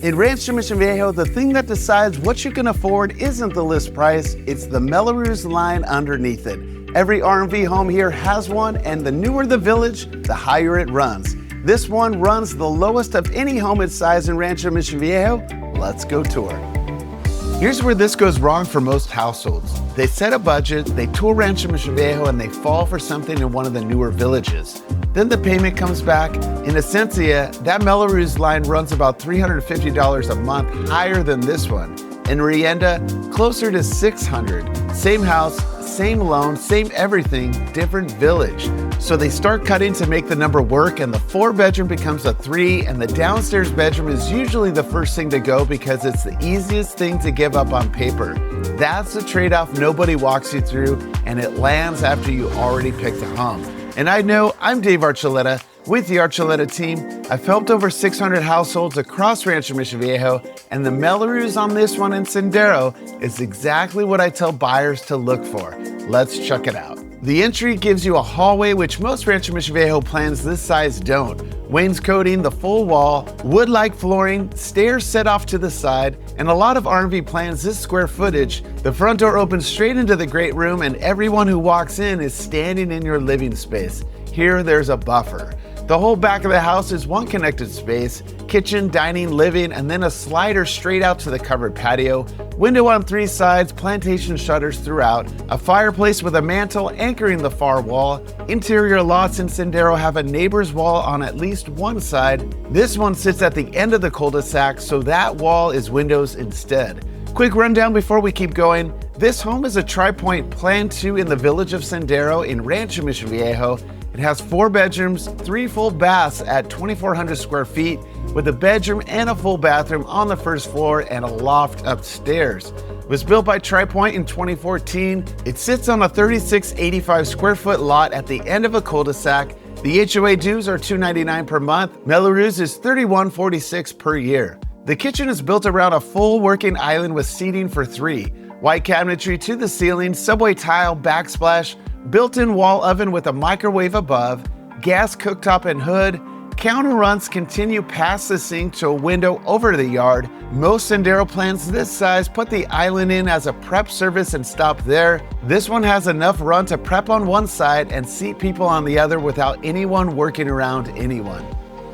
In Rancho Mission Viejo, the thing that decides what you can afford isn't the list price, it's the Mello-Roos line underneath it. Every R&V home here has one, and the newer the village, the higher it runs. This one runs the lowest of any home its size in Rancho Mission Viejo. Let's go tour. Here's where this goes wrong for most households. They set a budget, they tour Rancho Mission Viejo, and they fall for something in one of the newer villages. Then the payment comes back. In Esencia, that Mello-Roos line runs about $350 a month higher than this one. In Rienda, closer to $600. Same house, same loan, same everything, different village. So they start cutting to make the number work, and the 4-bedroom becomes a 3, and the downstairs bedroom is usually the first thing to go because it's the easiest thing to give up on paper. That's the trade-off nobody walks you through, and it lands after you already picked a home. And I know I'm Dave Archuletta with the Archuletta team. I've helped over 600 households across Rancho Mission Viejo, and the Mello-Roos on this one in Sendero is exactly what I tell buyers to look for. Let's check it out. The entry gives you a hallway, which most Rancho Mission Viejo plans this size don't. Wainscoting, the full wall, wood-like flooring, stairs set off to the side, and a lot of R&V plans this square footage. The front door opens straight into the great room, and everyone who walks in is standing in your living space. Here, there's a buffer. The whole back of the house is one connected space: kitchen, dining, living, and then a slider straight out to the covered patio. Window on 3 sides, plantation shutters throughout, a fireplace with a mantle anchoring the far wall. Interior lots in Sendero have a neighbor's wall on at least one side. This one sits at the end of the cul-de-sac, so that wall is windows instead. Quick rundown before we keep going. This home is a Tri Pointe Plan 2 in the village of Sendero in Rancho Mission Viejo. It has 4 bedrooms, 3 full baths at 2,400 square feet, with a bedroom and a full bathroom on the first floor and a loft upstairs. It was built by Tri Pointe in 2014. It sits on a 3,685 square foot lot at the end of a cul-de-sac. The HOA dues are $299 per month. Mello-Roos is $31.46 per year. The kitchen is built around a full working island with seating for 3. White cabinetry to the ceiling, subway tile, backsplash, built-in wall oven with a microwave above, gas cooktop and hood. Counter runs continue past the sink to a window over the yard. Most Sendero plans this size put the island in as a prep service and stop there. This one has enough run to prep on one side and seat people on the other without anyone working around anyone.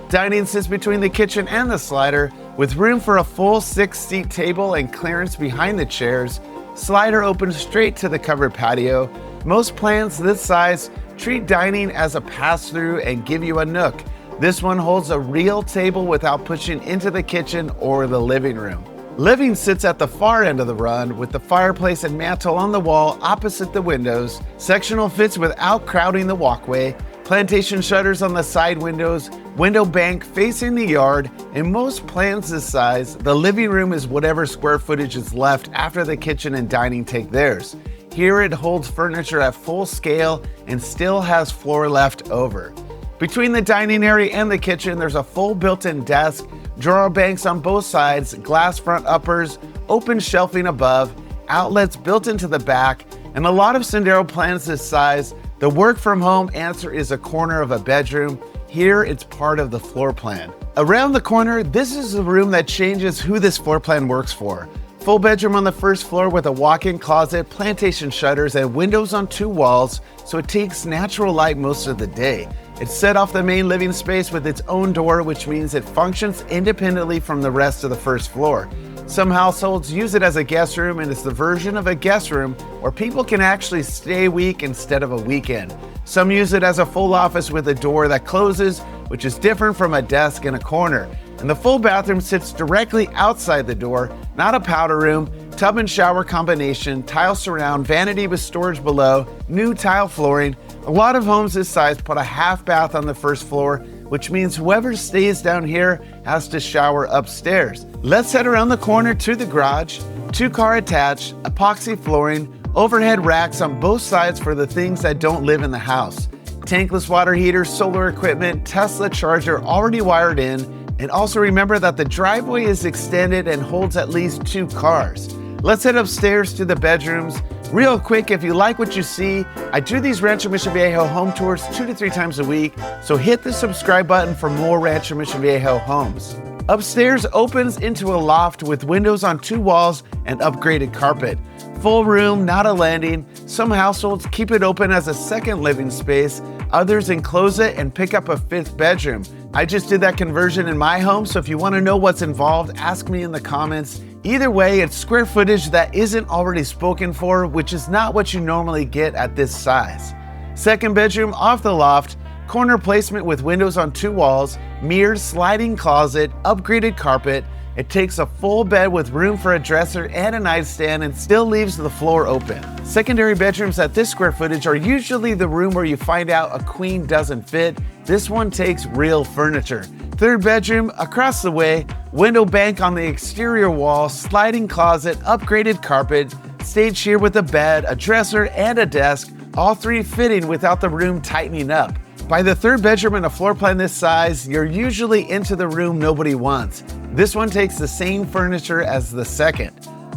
Dining sits between the kitchen and the slider, with room for a full 6-seat table and clearance behind the chairs. Slider opens straight to the covered patio. Most plans this size treat dining as a pass-through and give you a nook. This one holds a real table without pushing into the kitchen or the living room. Living sits at the far end of the run with the fireplace and mantle on the wall opposite the windows. Sectional fits without crowding the walkway. Plantation shutters on the side windows, window bank facing the yard. In most plans this size, the living room is whatever square footage is left after the kitchen and dining take theirs. Here it holds furniture at full scale and still has floor left over. Between the dining area and the kitchen, there's a full built-in desk, drawer banks on both sides, glass front uppers, open shelving above, outlets built into the back, and a lot of Sendero plans this size. The work from home answer is a corner of a bedroom. Here it's part of the floor plan. Around the corner, this is the room that changes who this floor plan works for. Full bedroom on the first floor with a walk-in closet, plantation shutters, and windows on 2 walls, so it takes natural light most of the day. It's set off the main living space with its own door, which means it functions independently from the rest of the first floor. Some households use it as a guest room, and it's the version of a guest room where people can actually stay a week instead of a weekend. Some use it as a full office with a door that closes, which is different from a desk in a corner. And the full bathroom sits directly outside the door, not a powder room, tub and shower combination, tile surround, vanity with storage below, new tile flooring. A lot of homes this size put a half bath on the first floor, which means whoever stays down here has to shower upstairs. Let's head around the corner to the garage. 2-car attached, epoxy flooring, overhead racks on both sides for the things that don't live in the house. Tankless water heater, solar equipment, Tesla charger already wired in. And also remember that the driveway is extended and holds at least 2 cars. Let's head upstairs to the bedrooms. Real quick, if you like what you see, I do these Rancho Mission Viejo home tours 2 to 3 times a week, so hit the subscribe button for more Rancho Mission Viejo homes. Upstairs opens into a loft with windows on 2 walls and upgraded carpet. Full room, not a landing. Some households keep it open as a second living space. Others enclose it and pick up a 5th bedroom. I just did that conversion in my home, so if you want to know what's involved, ask me in the comments. Either way, it's square footage that isn't already spoken for, which is not what you normally get at this size. Second bedroom off the loft, corner placement with windows on 2 walls, mirrored sliding closet, upgraded carpet. It takes a full bed with room for a dresser and a nightstand and still leaves the floor open. Secondary bedrooms at this square footage are usually the room where you find out a queen doesn't fit. This one takes real furniture. Third bedroom across the way, window bank on the exterior wall, sliding closet, upgraded carpet, stage here with a bed, a dresser, and a desk, all 3 fitting without the room tightening up. By the third bedroom in a floor plan this size, you're usually into the room nobody wants. This one takes the same furniture as the second.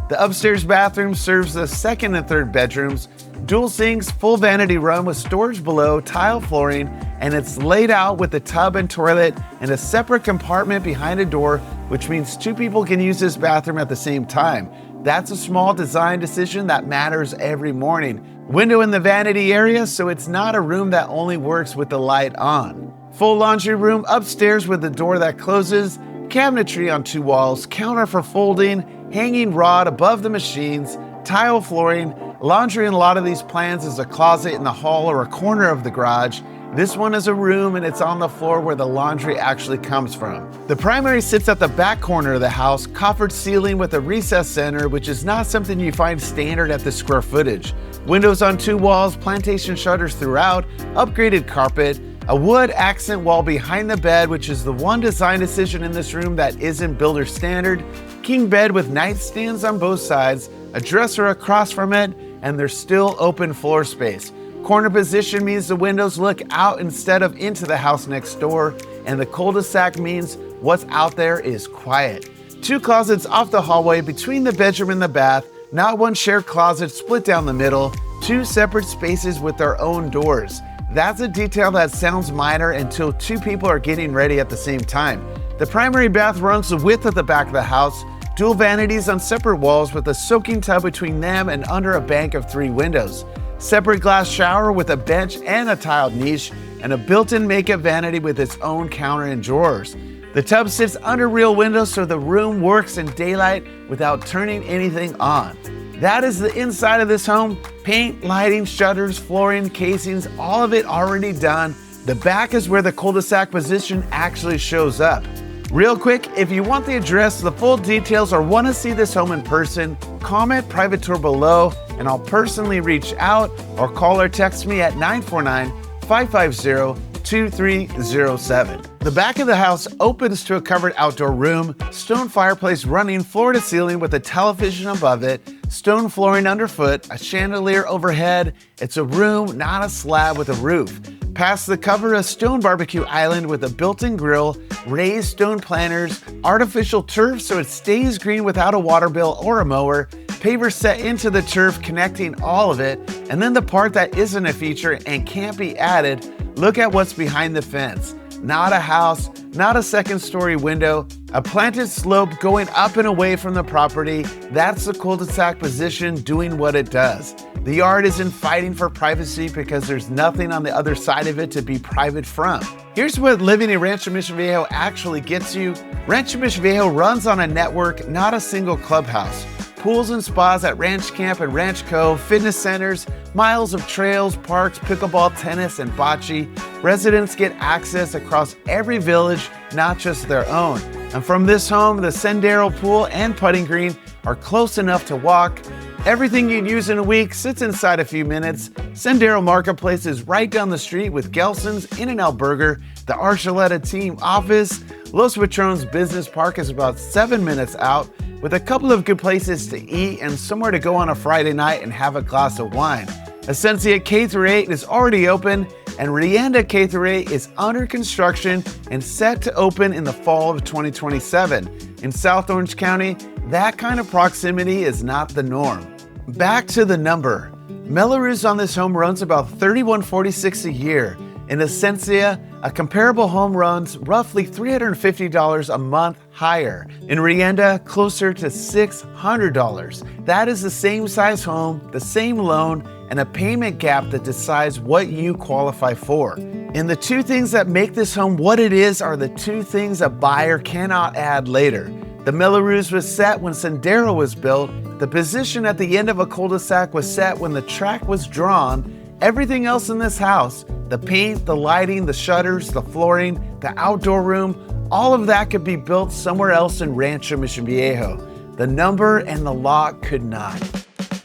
The upstairs bathroom serves the second and third bedrooms. Dual sinks, full vanity room with storage below, tile flooring, and it's laid out with a tub and toilet and a separate compartment behind a door, which means 2 people can use this bathroom at the same time. That's a small design decision that matters every morning. Window in the vanity area, so it's not a room that only works with the light on. Full laundry room upstairs with a door that closes, cabinetry on 2 walls, counter for folding, hanging rod above the machines, tile flooring. Laundry in a lot of these plans is a closet in the hall or a corner of the garage. This one is a room and it's on the floor where the laundry actually comes from. The primary sits at the back corner of the house, coffered ceiling with a recess center, which is not something you find standard at this square footage. Windows on 2 walls, plantation shutters throughout, upgraded carpet, a wood accent wall behind the bed, which is the one design decision in this room that isn't builder standard, king bed with nightstands on both sides, a dresser across from it, and there's still open floor space. Corner position means the windows look out instead of into the house next door, and the cul-de-sac means what's out there is quiet. 2 closets off the hallway between the bedroom and the bath, not one shared closet split down the middle, 2 separate spaces with their own doors. That's a detail that sounds minor until 2 people are getting ready at the same time. The primary bath runs the width of the back of the house, dual vanities on separate walls with a soaking tub between them and under a bank of 3 windows. Separate glass shower with a bench and a tiled niche, and a built-in makeup vanity with its own counter and drawers. The tub sits under real windows so the room works in daylight without turning anything on. That is the inside of this home. Paint, lighting, shutters, flooring, casings, all of it already done. The back is where the cul-de-sac position actually shows up. Real quick, if you want the address, the full details, or want to see this home in person, comment private tour below and I'll personally reach out, or call or text me at 949-550-2307. The back of the house opens to a covered outdoor room, stone fireplace running floor to ceiling with a television above it, stone flooring underfoot, a chandelier overhead. It's a room, not a slab with a roof. Past the cover, a stone barbecue island with a built-in grill, raised stone planters, artificial turf so it stays green without a water bill or a mower, paver set into the turf connecting all of it, and then the part that isn't a feature and can't be added, look at what's behind the fence. Not a house, not a second-story window, a planted slope going up and away from the property. That's the cul-de-sac position doing what it does. The yard isn't fighting for privacy because there's nothing on the other side of it to be private from. Here's what living in Rancho Mission Viejo actually gets you. Rancho Mission Viejo runs on a network, not a single clubhouse. Pools and spas at Ranch Camp and Ranch Cove, fitness centers, miles of trails, parks, pickleball, tennis, and bocce. Residents get access across every village, not just their own. And from this home, the Sendero pool and putting green are close enough to walk. Everything you'd use in a week sits inside a few minutes. Sendero Marketplace is right down the street with Gelson's In-N-Out Burger, the Archuletta team office. Los Patrones Business Park is about 7 minutes out, with a couple of good places to eat and somewhere to go on a Friday night and have a glass of wine. Esencia K-8 is already open, and Rienda K-8 is under construction and set to open in the fall of 2027. In South Orange County, that kind of proximity is not the norm. Back to the number. Mello-Roos on this home runs about $31.46 a year. In Esencia, A comparable home runs roughly $350 a month higher. In Rienda, closer to $600. That is the same size home, the same loan, and a payment gap that decides what you qualify for. And the two things that make this home what it is are the two things a buyer cannot add later. The Mello-Roos was set when Sendero was built. The position at the end of a cul-de-sac was set when the track was drawn. Everything else in this house, the paint, the lighting, the shutters, the flooring, the outdoor room, all of that could be built somewhere else in Rancho Mission Viejo. The number and the lot could not.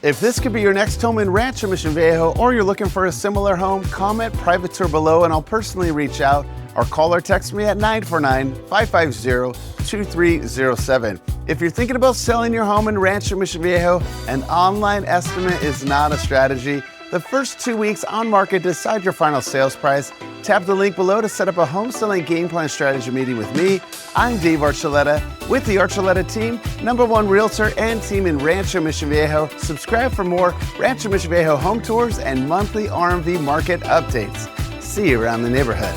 If this could be your next home in Rancho Mission Viejo, or you're looking for a similar home, comment private tour below and I'll personally reach out, or call or text me at 949-550-2307. If you're thinking about selling your home in Rancho Mission Viejo, an online estimate is not a strategy. The first 2 weeks on market decide your final sales price. Tap the link below to set up a home selling game plan strategy meeting with me. I'm Dave Archuletta with the Archuletta team, #1 realtor and team in Rancho Mission Viejo. Subscribe for more Rancho Mission Viejo home tours and monthly RMV market updates. See you around the neighborhood.